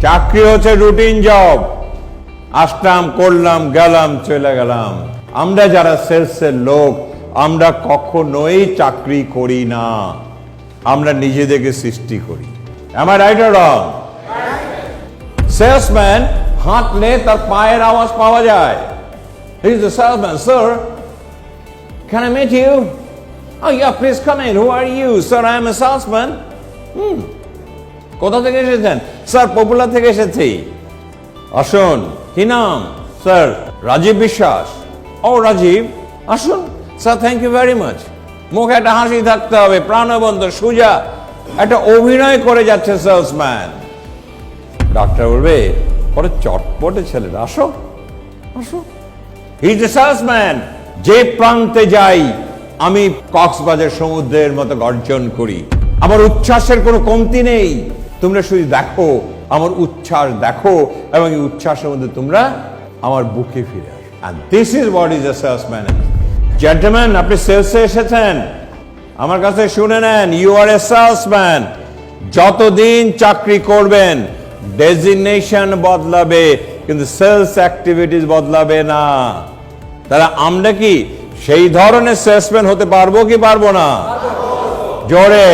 চাকরি হচ্ছে routine job, আসলাম করলাম গেলাম চলে গেলাম। আমরা যারা সেলসের লোক আমরা কখনোই চাকরি করি না, আমরা নিজেদেরকে সৃষ্টি করি। Am I right or wrong? Salesman হাঁটলে তার পায়ের আওয়াজ পাওয়া যায়। He is the salesman. Sir, can I meet you? Oh yeah, please come in. Who are you? Sir, I am a salesman. কোথা থেকে এসেছেন? স্যার পপুলার থেকে এসেছি। আসুন, কি নাম? স্যার রাজীব বিশ্বাস। ও রাজীব, আসুন। Sir thank you very much. মুখে একটা হাসি থাকতে হবে, প্রাণবন্ত সোজা একটা অভিনয় করে যাচ্ছে সেলসম্যান। ডাক্তার বলবে পরে চটপটে ছেলেরা, আসো আসো। He is a salesman. যে প্রান্তে যাই আমি কক্সবাজার সমুদ্রের মতো গর্জন করি, আমার উচ্ছ্বাসের কোনো কমতি নেই। তোমরা শুধু দেখো, আমার উচ্ছ্বাস দেখো, এবং এই উচ্ছ্বাসের মধ্যে তোমরা আমার বুকে ফিরে আসো। And this is what is a salesman. Gentlemen, আপনি সেলসে এসেছেন, আমার কাছে শুনে নেন, ইউ আর এ সেলসম্যান। যতদিন চাকরি করবেন ডেজিগনেশন বদলাবে, কিন্তু সেলস অ্যাক্টিভিটিস বদলাবে না। তাহলে আমরা কি সেই ধরনের সেলসম্যান হতে পারবো কি পারবো না? জোরে